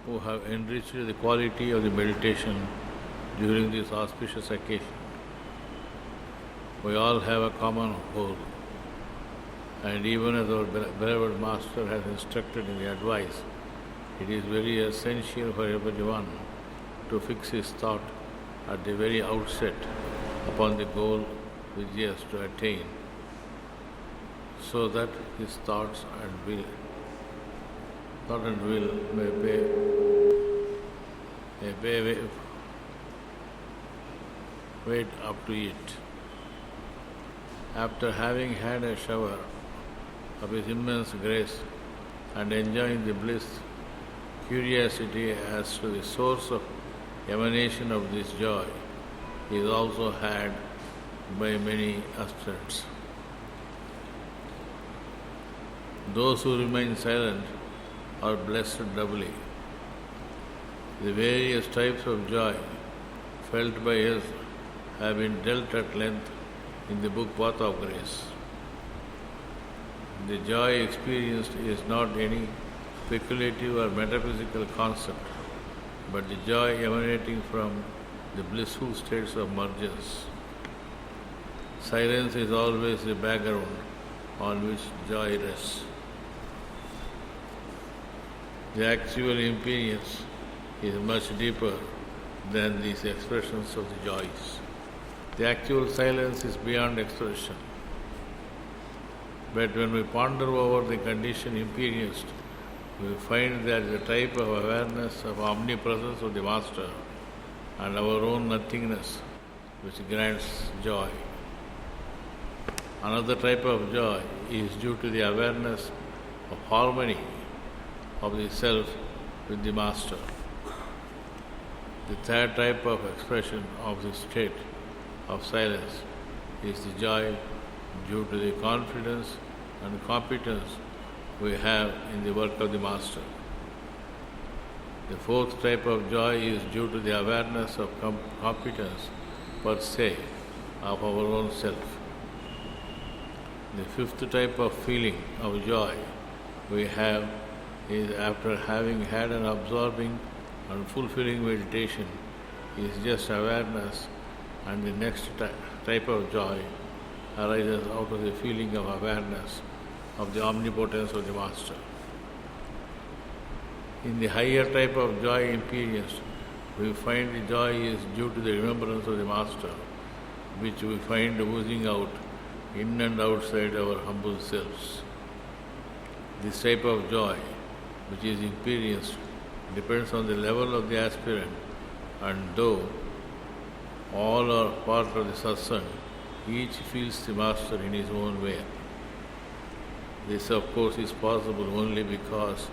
who have enriched the quality of the meditation during this auspicious occasion. We all have a common goal, and even as our beloved Master has instructed in the advice, it is very essential for everyone to fix his thought at the very outset upon the goal which he has to attain, so that his thought and will may pay weight up to it. After having had a shower of his immense grace and enjoying the bliss, curiosity as to the source of emanation of this joy is also had by many aspirants. Those who remain silent are blessed doubly. The various types of joy felt by us have been dealt at length in the book Path of Grace. The joy experienced is not any speculative or metaphysical concept, but the joy emanating from the blissful states of mergence. Silence is always the background on which joy rests. The actual imperience is much deeper than these expressions of the joys. The actual silence is beyond expression. But when we ponder over the condition imperienced, we find there is a type of awareness of omnipresence of the Master and our own nothingness which grants joy. Another type of joy is due to the awareness of harmony of the self with the Master. The third type of expression of the state of silence is the joy due to the confidence and competence we have in the work of the Master. The fourth type of joy is due to the awareness of competence per se of our own self. The fifth type of feeling of joy we have is after having had an absorbing and fulfilling meditation is just awareness, and the next type of joy arises out of the feeling of awareness of the omnipotence of the Master. In the higher type of joy imperience, we find the joy is due to the remembrance of the Master, which we find oozing out in and outside our humble selves. This type of joy, which is imperienced, depends on the level of the aspirant, and though all are part of the SatSangh, each feels the Master in his own way. This, of course, is possible only because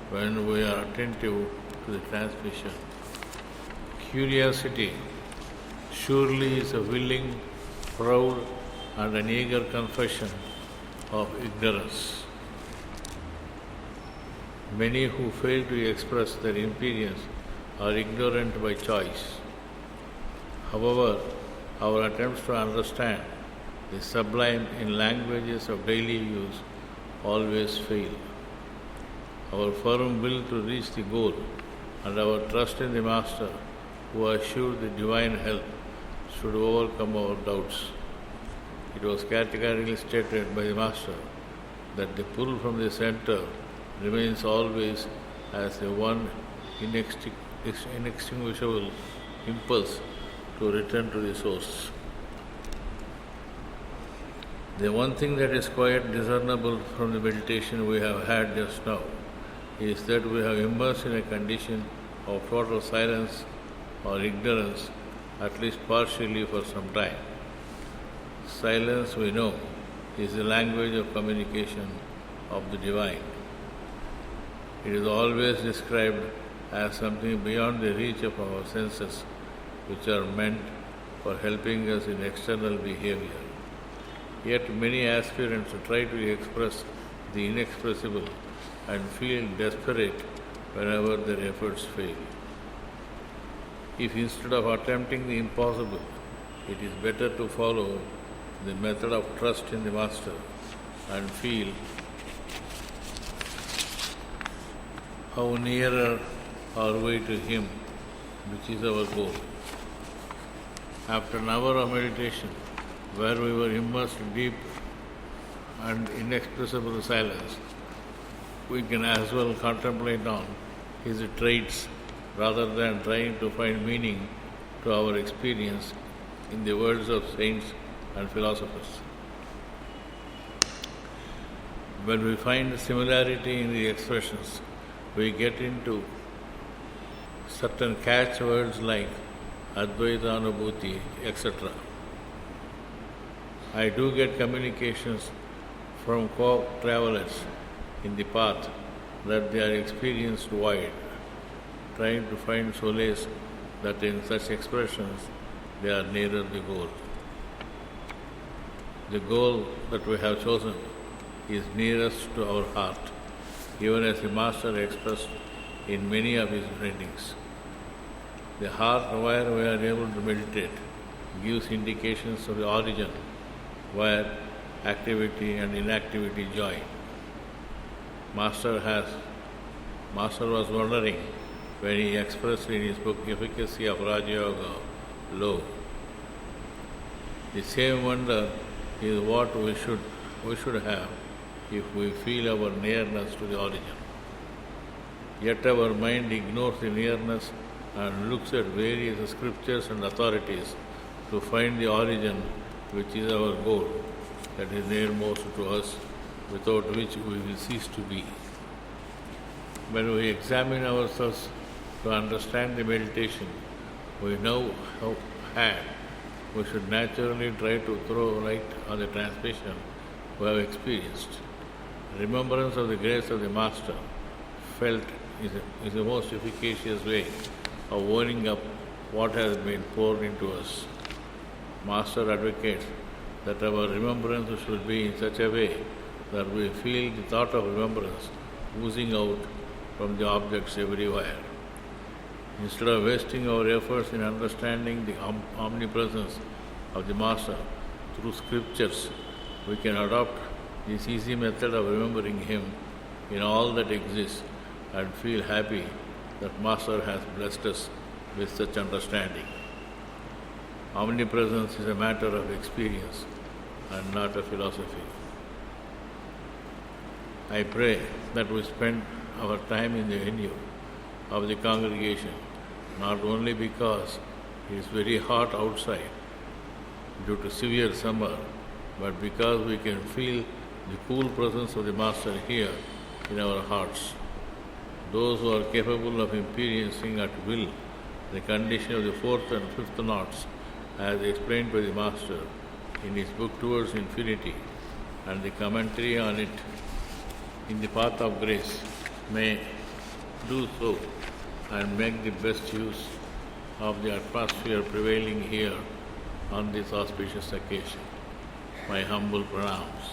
when we are attentive to the transmission. Curiosity surely is a willing, proud, and an eager confession of ignorance. Many who fail to express their imperience are ignorant by choice. However, our attempts to understand the sublime in languages of daily use always fail. Our firm will to reach the goal and our trust in the Master, who assured the divine help, should overcome our doubts. It was categorically stated by the Master that the pull from the center remains always as a one inextinguishable impulse to return to the source. The one thing that is quite discernible from the meditation we have had just now is that we have immersed in a condition of total silence or ignorance, at least partially for some time. Silence, we know, is the language of communication of the divine. It is always described as something beyond the reach of our senses, which are meant for helping us in external behavior. Yet many aspirants try to express the inexpressible and feel desperate whenever their efforts fail. If instead of attempting the impossible, it is better to follow the method of trust in the Master and feel how nearer our way to Him, which is our goal. After an hour of meditation, where we were immersed in deep and inexpressible silence, we can as well contemplate on His traits rather than trying to find meaning to our experience in the words of saints and philosophers. When we find similarity in the expressions, we get into certain catchwords like Advaita Anubhuti, etc. I do get communications from co-travelers in the path that they are experienced wide, trying to find solace that in such expressions they are nearer the goal. The goal that we have chosen is nearest to our heart, even as the Master expressed in many of his writings. The heart where we are able to meditate gives indications of the origin where activity and inactivity join. Master was wondering when he expressed in his book Efficacy of Raja, lo, the same wonder is what we should have if we feel our nearness to the origin. Yet our mind ignores the nearness and looks at various scriptures and authorities to find the origin, which is our goal, that is nearmost to us, without which we will cease to be. When we examine ourselves to understand the meditation we now have had, we should naturally try to throw light on the transmission we have experienced. Remembrance of the grace of the Master felt is the most efficacious way of owning up what has been poured into us. Master advocates that our remembrance should be in such a way that we feel the thought of remembrance oozing out from the objects everywhere. Instead of wasting our efforts in understanding the omnipresence of the Master through scriptures, we can adopt this easy method of remembering Him in all that exists and feel happy that Master has blessed us with such understanding. Omnipresence is a matter of experience and not a philosophy. I pray that we spend our time in the venue of the congregation not only because it is very hot outside due to severe summer, but because we can feel the cool presence of the Master here in our hearts. Those who are capable of imperiencing at will the condition of the fourth and fifth knots, as explained by the Master in his book Towards Infinity and the commentary on it in the Path of Grace, may do so and make the best use of the atmosphere prevailing here on this auspicious occasion. My humble pranams.